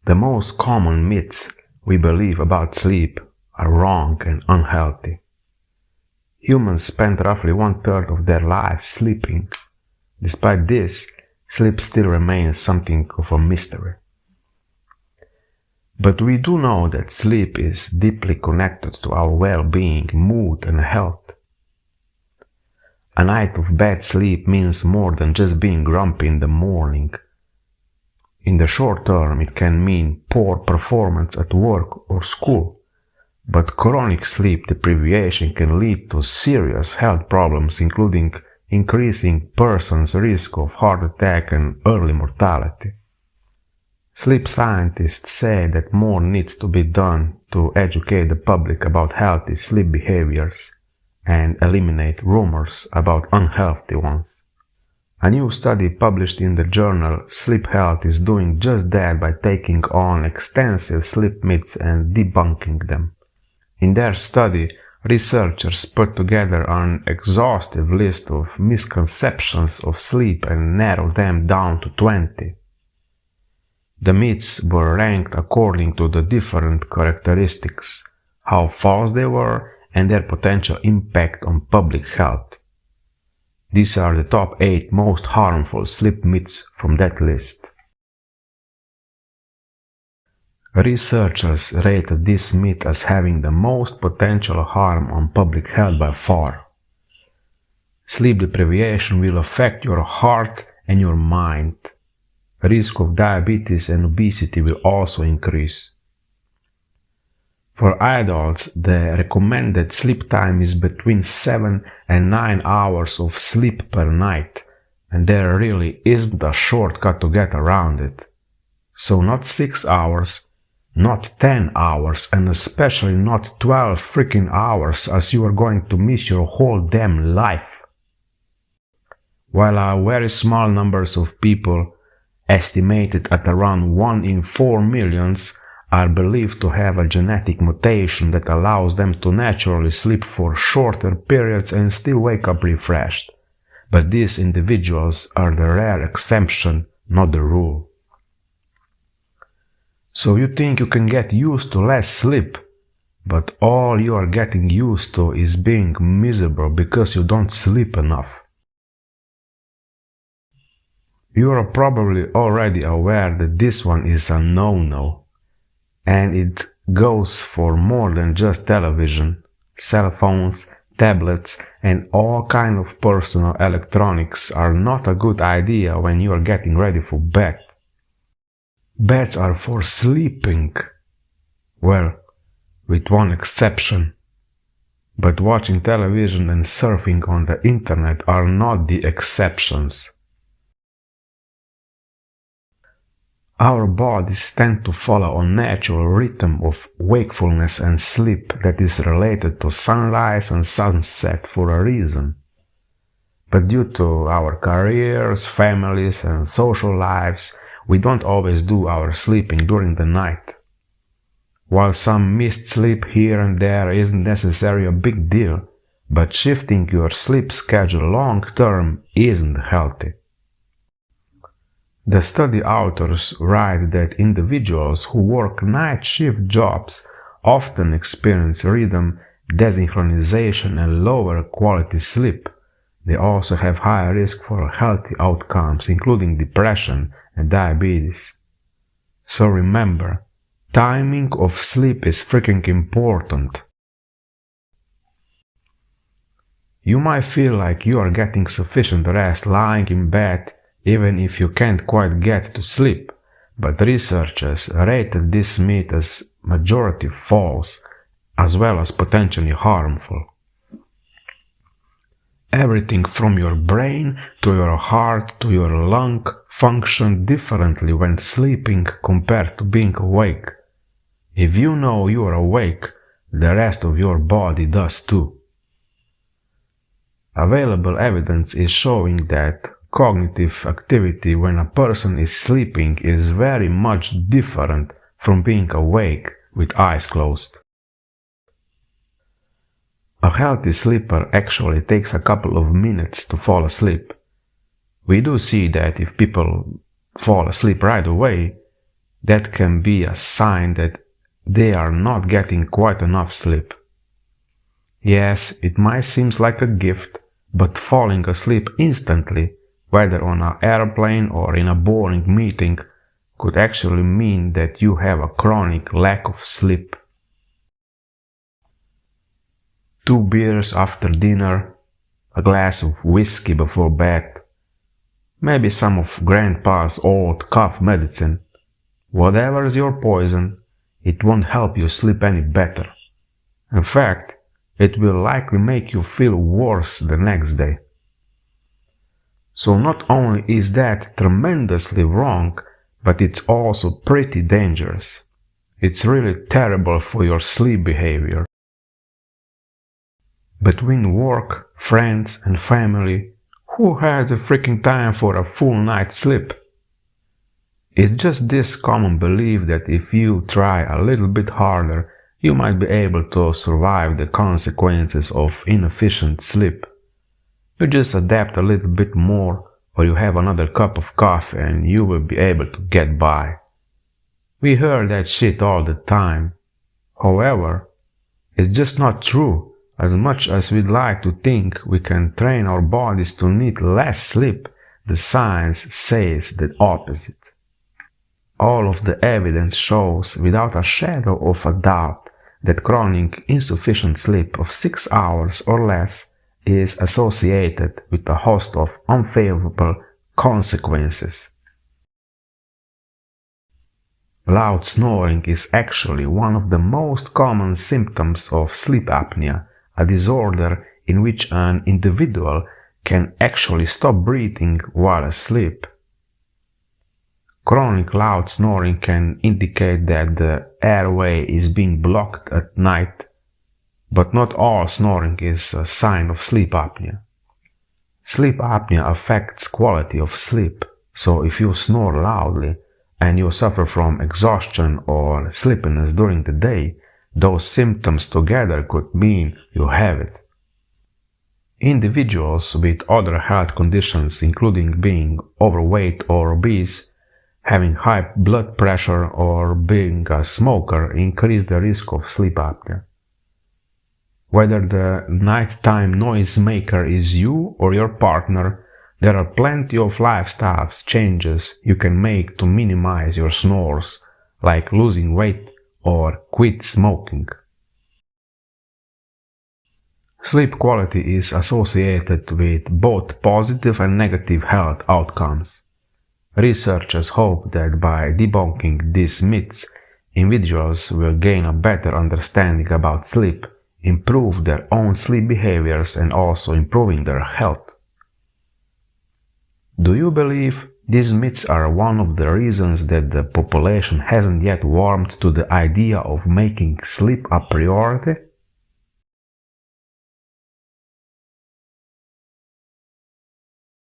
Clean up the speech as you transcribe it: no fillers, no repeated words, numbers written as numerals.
The most common myths we believe about sleep are wrong and unhealthy. Humans spend roughly 1/3 of their lives sleeping. Despite this, sleep still remains something of a mystery. But we do know that sleep is deeply connected to our well-being, mood, and health. A night of bad sleep means more than just being grumpy in the morning. In the short term, it can mean poor performance at work or school, but chronic sleep deprivation can lead to serious health problems, including increasing person's risk of heart attack and early mortality. Sleep scientists say that more needs to be done to educate the public about healthy sleep behaviors and eliminate rumors about unhealthy ones. A new study published in the journal Sleep Health is doing just that by taking on extensive sleep myths and debunking them. In their study, researchers put together an exhaustive list of misconceptions of sleep and narrowed them down to 20. The myths were ranked according to the different characteristics, how false they were, and their potential impact on public health. These are the top 8 most harmful sleep myths from that list. Researchers rated this myth as having the most potential harm on public health by far. Sleep deprivation will affect your heart and your mind. Risk of diabetes and obesity will also increase. For adults, the recommended sleep time is between 7 and 9 hours of sleep per night, and there really isn't a shortcut to get around it. So not 6 hours, not 10 hours, and especially not 12 freaking hours, as you are going to miss your whole damn life. While a very small numbers of people, estimated at around 1 in 4 millions, are believed to have a genetic mutation that allows them to naturally sleep for shorter periods and still wake up refreshed. But these individuals are the rare exception, not the rule. So you think you can get used to less sleep, but all you are getting used to is being miserable because you don't sleep enough. You are probably already aware that this one is a no-no. And it goes for more than just television, cell phones, tablets, and all kinds of personal electronics are not a good idea when you are getting ready for bed. Beds are for sleeping. Well, with one exception. But watching television and surfing on the internet are not the exceptions. Our bodies tend to follow a natural rhythm of wakefulness and sleep that is related to sunrise and sunset for a reason. But due to our careers, families, and social lives, we don't always do our sleeping during the night. While some missed sleep here and there isn't necessarily a big deal, but shifting your sleep schedule long term isn't healthy. The study authors write that individuals who work night shift jobs often experience rhythm desynchronization and lower quality sleep. They also have higher risk for healthy outcomes, including depression and diabetes. So remember, timing of sleep is freaking important. You might feel like you are getting sufficient rest lying in bed even if you can't quite get to sleep, but researchers rated this myth as majority false, as well as potentially harmful. Everything from your brain to your heart to your lung function differently when sleeping compared to being awake. If you know you are awake, the rest of your body does too. Available evidence is showing that cognitive activity when a person is sleeping is very much different from being awake with eyes closed. A healthy sleeper actually takes a couple of minutes to fall asleep. We do see that if people fall asleep right away, that can be a sign that they are not getting quite enough sleep. Yes, it might seem like a gift, but falling asleep instantly, whether on an airplane or in a boring meeting, could actually mean that you have a chronic lack of sleep. 2 beers after dinner, a glass of whiskey before bed, maybe some of Grandpa's old cough medicine. Whatever's your poison, it won't help you sleep any better. In fact, it will likely make you feel worse the next day. So not only is that tremendously wrong, but it's also pretty dangerous. It's really terrible for your sleep behavior. Between work, friends, and family, who has the freaking time for a full night's sleep? It's just this common belief that if you try a little bit harder, you might be able to survive the consequences of inefficient sleep. You just adapt a little bit more, or you have another cup of coffee and you will be able to get by. We hear that shit all the time. However, it's just not true. As much as we'd like to think we can train our bodies to need less sleep, the science says the opposite. All of the evidence shows without a shadow of a doubt that chronic insufficient sleep of 6 hours or less is associated with a host of unfavorable consequences. Loud snoring is actually one of the most common symptoms of sleep apnea, a disorder in which an individual can actually stop breathing while asleep. Chronic loud snoring can indicate that the airway is being blocked at night, but not all snoring is a sign of sleep apnea. Sleep apnea affects quality of sleep, so if you snore loudly and you suffer from exhaustion or sleepiness during the day, those symptoms together could mean you have it. Individuals with other health conditions, including being overweight or obese, having high blood pressure, or being a smoker, increase the risk of sleep apnea. Whether the nighttime noisemaker is you or your partner, there are plenty of lifestyle changes you can make to minimize your snores, like losing weight or quit smoking. Sleep quality is associated with both positive and negative health outcomes. Researchers hope that by debunking these myths, individuals will gain a better understanding about sleep, improve their own sleep behaviors, and also improving their health. Do you believe these myths are one of the reasons that the population hasn't yet warmed to the idea of making sleep a priority?